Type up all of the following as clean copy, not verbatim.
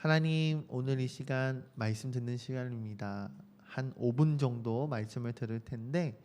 하나님, 오늘 이 시간 말씀 듣는 시간입니다. 한 5분 정도 말씀을 들을 텐데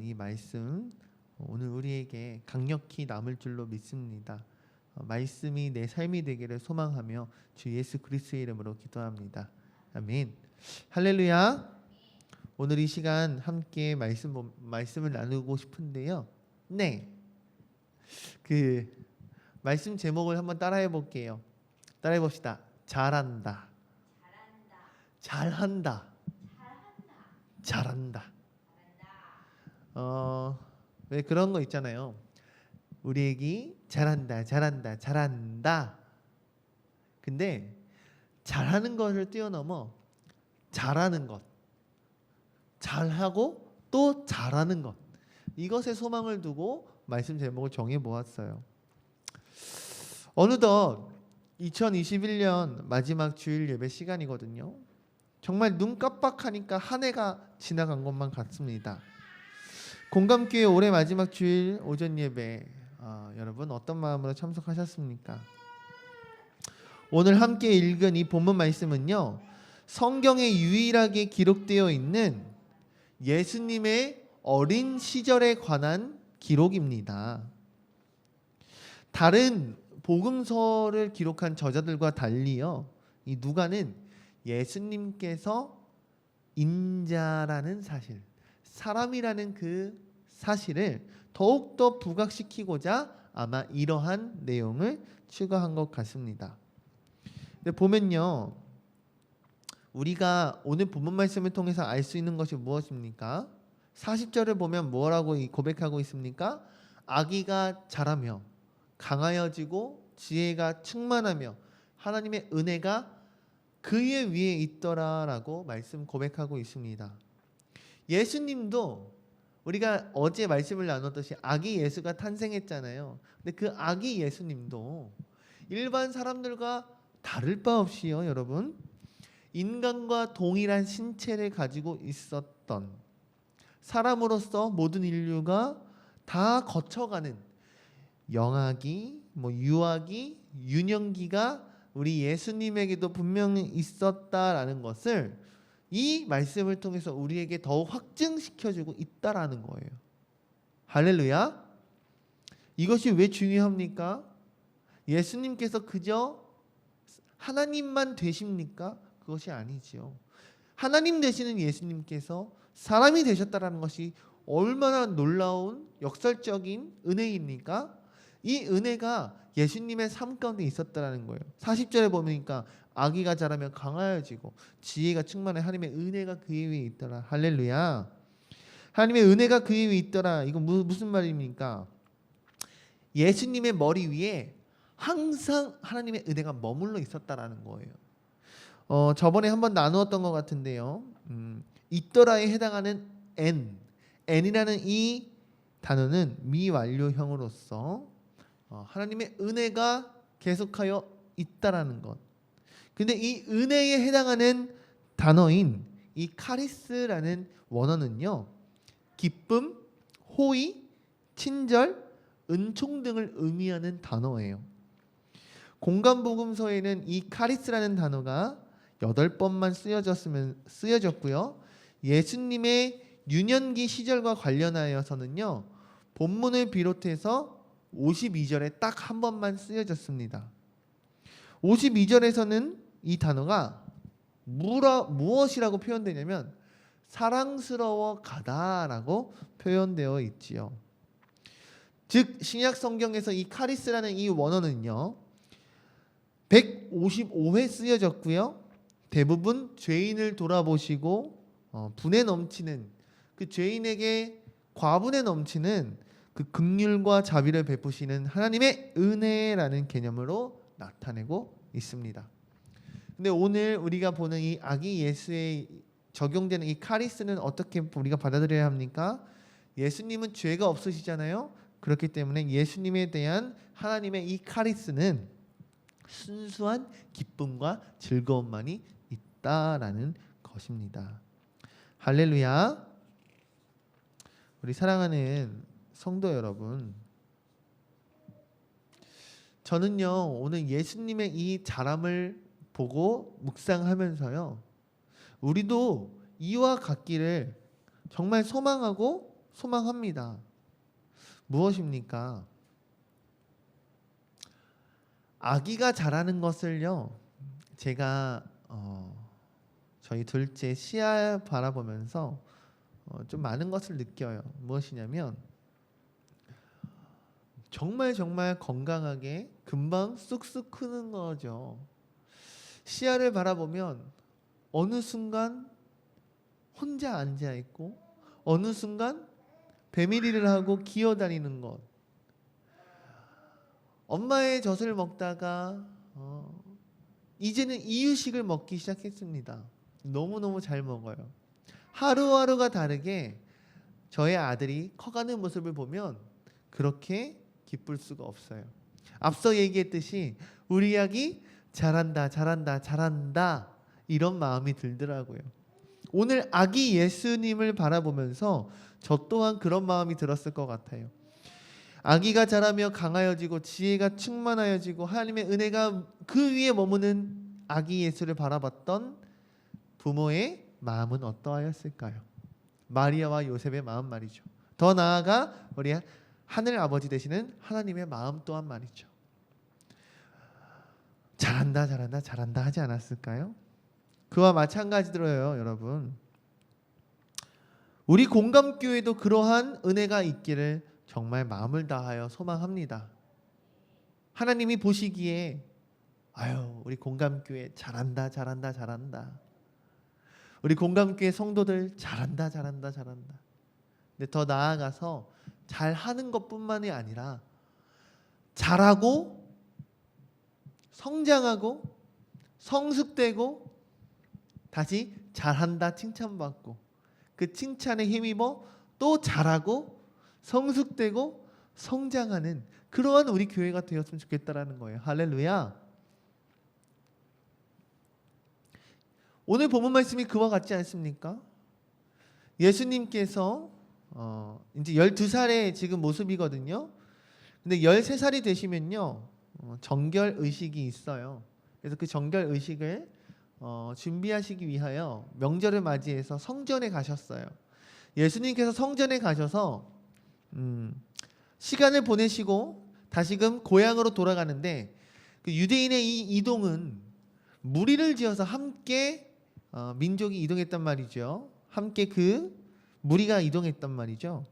이 말씀 오늘 우리에게 강력히 남을 줄로 믿습니다. 말씀이 내 삶이 되기를 소망하며 주 예수 그리스도의 이름으로 기도합니다. 아멘. 할렐루야. 오늘 이 시간 함께 말씀을 나누고 싶은데요. 네. 말씀 제목을 한번 따라해 볼게요. 따라해 봅시다. 잘한다. 잘한다. 잘한다. 왜 그런 거 있잖아요. 우리 애기 잘한다. 잘한다. 잘한다. 근데 잘하는 것을 뛰어넘어 잘하는 것. 잘하고 또 잘하는 것. 이것에 소망을 두고 말씀 제목을 정해 보았어요. 어느덧 2021년 마지막 주일 예배 시간이거든요. 정말 눈 깜빡하니까 한 해가 지나간 것만 같습니다. 공감교회 올해 마지막 주일 오전 예배 여러분 어떤 마음으로 참석하셨습니까? 오늘 함께 읽은 이 본문 말씀은요, 성경에 유일하게 기록되어 있는 예수님의 어린 시절에 관한 기록입니다. 다른 복음서를 기록한 저자들과 달리요, 이 누가는 예수님께서 인자라는 사실, 사람이라는 그 사실을 더욱더 부각시키고자 아마 이러한 내용을 추가한 것 같습니다. 근데 보면요, 우리가 오늘 본문 말씀을 통해서 알 수 있는 것이 무엇입니까? 40절을 보면 뭐라고 고백하고 있습니까? 아기가 자라며 강하여지고 지혜가 충만하며 하나님의 은혜가 그의 위에 있더라라고 말씀 고백하고 있습니다. 예수님도 우리가 어제 말씀을 나눴듯이 아기 예수가 탄생했잖아요. 근데 그 아기 예수님도 일반 사람들과 다를 바 없이요, 여러분, 인간과 동일한 신체를 가지고 있었던, 사람으로서 모든 인류가 다 거쳐가는 영아기, 유아기, 유년기가 우리 예수님에게도 분명히 있었다라는 것을 이 말씀을 통해서 우리에게 더욱 확증시켜주고 있다라는 거예요. 할렐루야. 이것이 왜 중요합니까? 예수님께서 그저 하나님만 되십니까? 그것이 아니지요. 하나님 되시는 예수님께서 사람이 되셨다라는 것이 얼마나 놀라운 역설적인 은혜입니까? 이 은혜가 예수님의 삶 가운데 있었다라는 거예요. 40절에 보니까 아기가 자라면 강하여지고 지혜가 충만해 하나님의 은혜가 그의 위에 있더라. 할렐루야. 하나님의 은혜가 그의 위에 있더라. 이건 무슨 말입니까? 예수님의 머리 위에 항상 하나님의 은혜가 머물러 있었다라는 거예요. 저번에 한번 나누었던 것 같은데요. 있더라에 해당하는 n이라는 이 단어는 미완료형으로서 하나님의 은혜가 계속하여 있다라는 것. 근데 이 은혜에 해당하는 단어인 이 카리스라는 원어는요, 기쁨, 호의, 친절, 은총 등을 의미하는 단어예요. 공간복음서에는 이 카리스라는 단어가 8번만 쓰여졌고요. 예수님의 유년기 시절과 관련하여서는요, 본문을 비롯해서 52절에 딱 한 번만 쓰여졌습니다. 52절에서는 이 단어가 무엇이라고 표현되냐면 사랑스러워 가다라고 표현되어 있지요. 즉 신약 성경에서 이 카리스라는 이 원어는요, 155회 쓰여졌고요. 대부분 죄인을 돌아보시고 분에 넘치는 그 죄인에게 과분에 넘치는 그 긍휼과 자비를 베푸시는 하나님의 은혜라는 개념으로 나타내고 있습니다. 근데 오늘 우리가 보는 이 아기 예수에 적용되는 이 카리스는 어떻게 우리가 받아들여야 합니까? 예수님은 죄가 없으시잖아요. 그렇기 때문에 예수님에 대한 하나님의 이 카리스는 순수한 기쁨과 즐거움만이 있다라는 것입니다. 할렐루야. 우리 사랑하는 성도 여러분, 저는요 오늘 예수님의 이 자람을 보고 묵상하면서요, 우리도 이와 같기를 정말 소망하고 소망합니다. 무엇입니까? 아기가 자라는 것을요, 제가 저희 둘째 시야 바라보면서 좀 많은 것을 느껴요. 무엇이냐면 정말 건강하게 금방 쑥쑥 크는 거죠. 시야를 바라보면 어느 순간 혼자 앉아 있고 어느 순간 배밀이를 하고 기어다니는 것. 엄마의 젖을 먹다가 이제는 이유식을 먹기 시작했습니다. 너무너무 잘 먹어요. 하루하루가 다르게 저의 아들이 커가는 모습을 보면 그렇게 기쁠 수가 없어요. 앞서 얘기했듯이 우리 아기 잘한다 이런 마음이 들더라고요. 오늘 아기 예수님을 바라보면서 저 또한 그런 마음이 들었을 것 같아요. 아기가 자라며 강하여지고 지혜가 충만하여지고 하나님의 은혜가 그 위에 머무는 아기 예수를 바라봤던 부모의 마음은 어떠하였을까요? 마리아와 요셉의 마음 말이죠. 더 나아가 우리 하늘 아버지 되시는 하나님의 마음 또한 말이죠. 잘한다 하지 않았을까요? 그와 마찬가지로요, 여러분. 우리 공감교회도 그러한 은혜가 있기를 정말 마음을 다하여 소망합니다. 하나님이 보시기에 우리 공감교회 잘한다. 우리 공감교회 성도들 잘한다. 근데 더 나아가서 잘하는 것뿐만이 아니라 잘하고 성장하고 성숙되고 다시 잘한다 칭찬받고 그 칭찬에 힘입어 또 잘하고 성숙되고 성장하는 그러한 우리 교회가 되었으면 좋겠다라는 거예요. 할렐루야. 오늘 본문 말씀이 그와 같지 않습니까? 예수님께서 이제 12살의 지금 모습이거든요. 근데 13살이 되시면요, 정결 의식이 있어요. 그래서 그 정결 의식을 준비하시기 위하여 명절을 맞이해서 성전에 가셨어요. 예수님께서 성전에 가셔서 시간을 보내시고 다시금 고향으로 돌아가는데 그 유대인의 이 이동은 무리를 지어서 함께 민족이 이동했단 말이죠. 함께 그 무리가 이동했단 말이죠.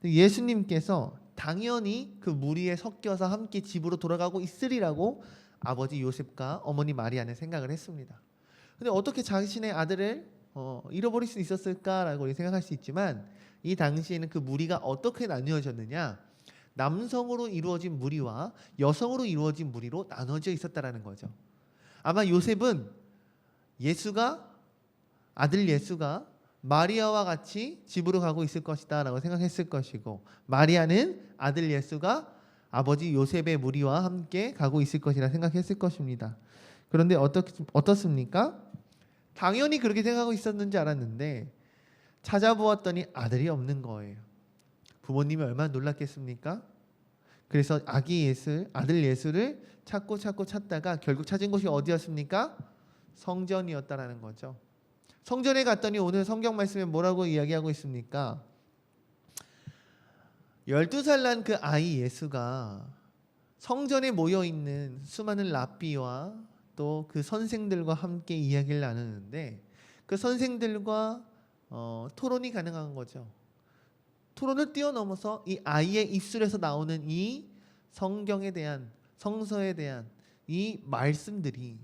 예수님께서 당연히 그 무리에 섞여서 함께 집으로 돌아가고 있으리라고 아버지 요셉과 어머니 마리아는 생각을 했습니다. 근데 어떻게 자신의 아들을 잃어버릴 수 있었을까라고 생각할 수 있지만 이 당시에는 그 무리가 어떻게 나뉘어졌느냐, 남성으로 이루어진 무리와 여성으로 이루어진 무리로 나눠져 있었다라는 거죠. 아마 요셉은 아들 예수가 마리아와 같이 집으로 가고 있을 것이다 라고 생각했을 것이고, 마리아는 아들 예수가 아버지 요셉의 무리와 함께 가고 있을 것이라 생각했을 것입니다. 그런데 어떻습니까? 당연히 그렇게 생각하고 있었는지 알았는데 찾아보았더니 아들이 없는 거예요. 부모님이 얼마나 놀랐겠습니까? 그래서 아들 예수를 찾다가 결국 찾은 곳이 어디였습니까? 성전이었다라는 거죠. 성전에 갔더니 오늘 성경 말씀에 뭐라고 이야기하고 있습니까? 12살 난 그 아이 예수가 성전에 모여있는 수많은 랍비와 또 그 선생들과 함께 이야기를 나누는데 그 선생들과 토론이 가능한 거죠. 토론을 뛰어넘어서 이 아이의 입술에서 나오는 이 성경에 대한, 성서에 대한 이 말씀들이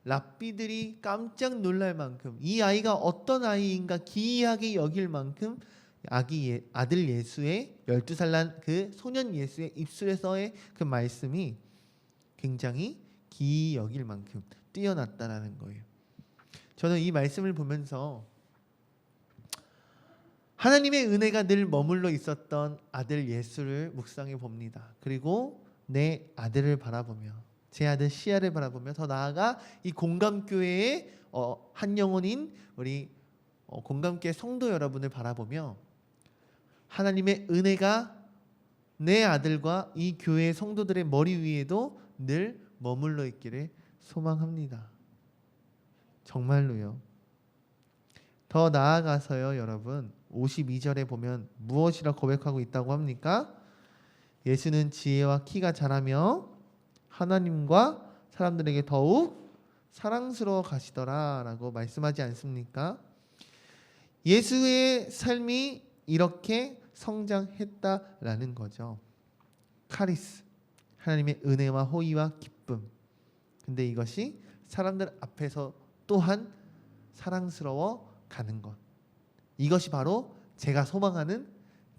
랍비들이 깜짝 놀랄 만큼, 이 아이가 어떤 아이인가 기이하게 여길 만큼 아들 예수의 12살 난 그 소년 예수의 입술에서의 그 말씀이 굉장히 기이 여길 만큼 뛰어났다라는 거예요. 저는 이 말씀을 보면서 하나님의 은혜가 늘 머물러 있었던 아들 예수를 묵상해 봅니다. 그리고 내 아들을 바라보며, 제 아들 시야를 바라보며, 더 나아가 이 공감교회의 한 영혼인 우리 공감교회 성도 여러분을 바라보며 하나님의 은혜가 내 아들과 이 교회의 성도들의 머리 위에도 늘 머물러 있기를 소망합니다. 정말로요. 더 나아가서요, 여러분. 52절에 보면 무엇이라 고백하고 있다고 합니까? 예수는 지혜와 키가 자라며 하나님과 사람들에게 더욱 사랑스러워 가시더라 라고 말씀하지 않습니까? 예수의 삶이 이렇게 성장했다라는 거죠. 카리스, 하나님의 은혜와 호의와 기쁨. 근데 이것이 사람들 앞에서 또한 사랑스러워 가는 것. 이것이 바로 제가 소망하는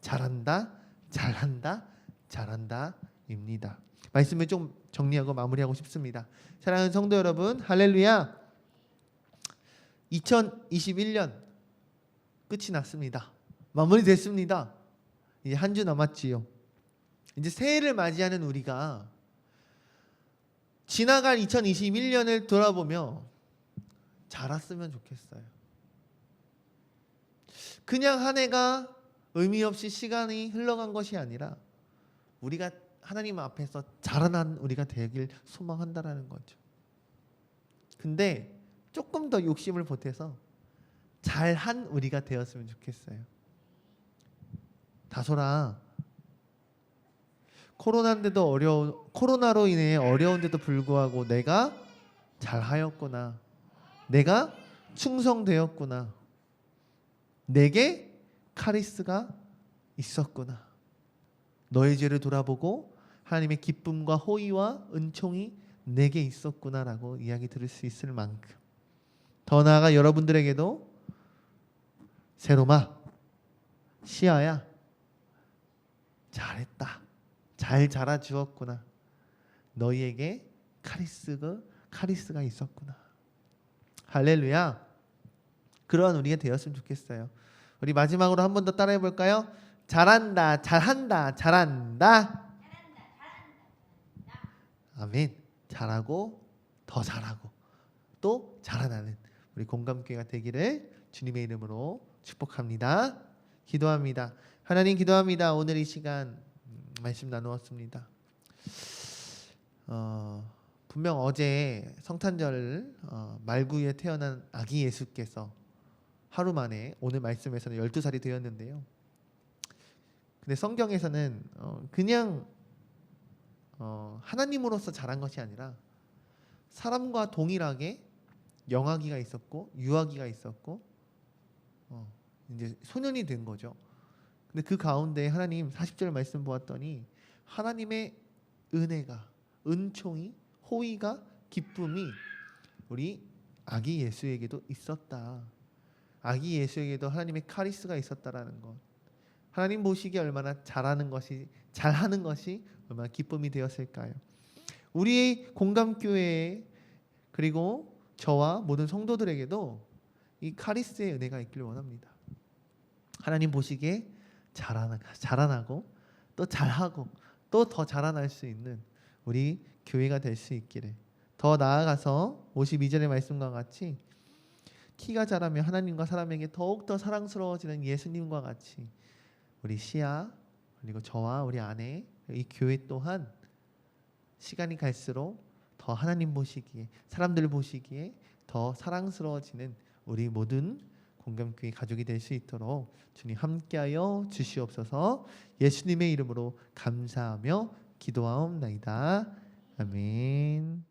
잘한다, 잘한다, 잘한다입니다. 말씀을 좀 정리하고 마무리하고 싶습니다. 사랑하는 성도 여러분, 할렐루야. 2021년 끝이 났습니다. 마무리됐습니다. 이제 한 주 남았지요. 이제 새해를 맞이하는 우리가 지나갈 2021년을 돌아보며 자랐으면 좋겠어요. 그냥 한 해가 의미 없이 시간이 흘러간 것이 아니라 우리가 하나님 앞에서 자라난 우리가 되길 소망한다라는 거죠. 근데 조금 더 욕심을 보태서 잘한 우리가 되었으면 좋겠어요. 다소라 코로나로 인해 어려운데도 불구하고 내가 잘하였구나. 내가 충성되었구나. 내게 카리스가 있었구나. 너의 죄를 돌아보고 하나님의 기쁨과 호의와 은총이 내게 있었구나라고 이야기 들을 수 있을 만큼, 더 나아가 여러분들에게도 세로마, 시아야, 잘했다. 잘 자라주었구나. 너희에게 카리스가 있었구나. 할렐루야. 그러한 우리가 되었으면 좋겠어요. 우리 마지막으로 한 번 더 따라해 볼까요? 잘한다, 잘한다, 잘한다. 아멘. 잘하고 더 잘하고 또 자라나는 우리 공감교회가 되기를 주님의 이름으로 축복합니다. 기도합니다. 하나님, 기도합니다. 오늘 이 시간 말씀 나누었습니다. 분명 어제 성탄절 말구에 태어난 아기 예수께서 하루 만에 오늘 말씀에서는 12살이 되었는데요. 근데 성경에서는 그냥 하나님으로서 자란 것이 아니라 사람과 동일하게 영아기가 있었고 유아기가 있었고 이제 소년이 된 거죠. 근데 그 가운데 하나님 40절 말씀 보았더니 하나님의 은혜가, 은총이, 호의가, 기쁨이 우리 아기 예수에게도 있었다. 아기 예수에게도 하나님의 카리스가 있었다라는 것. 하나님 보시기에 얼마나 잘하는 것이 얼마나 기쁨이 되었을까요? 우리의 공감교회에 그리고 저와 모든 성도들에게도 이 카리스의 은혜가 있기를 원합니다. 하나님 보시기에 자라나고 또 잘하고 또 더 자라날 수 있는 우리 교회가 될 수 있기를. 더 나아가서 52절의 말씀과 같이 키가 자라며 하나님과 사람에게 더욱더 사랑스러워지는 예수님과 같이 우리 시아 그리고 저와 우리 아내 이 교회 또한 시간이 갈수록 더 하나님 보시기에 사람들 보시기에 더 사랑스러워지는 우리 모든 공감교회 가족이 될 수 있도록 주님 함께하여 주시옵소서. 예수님의 이름으로 감사하며 기도하옵나이다. 아멘.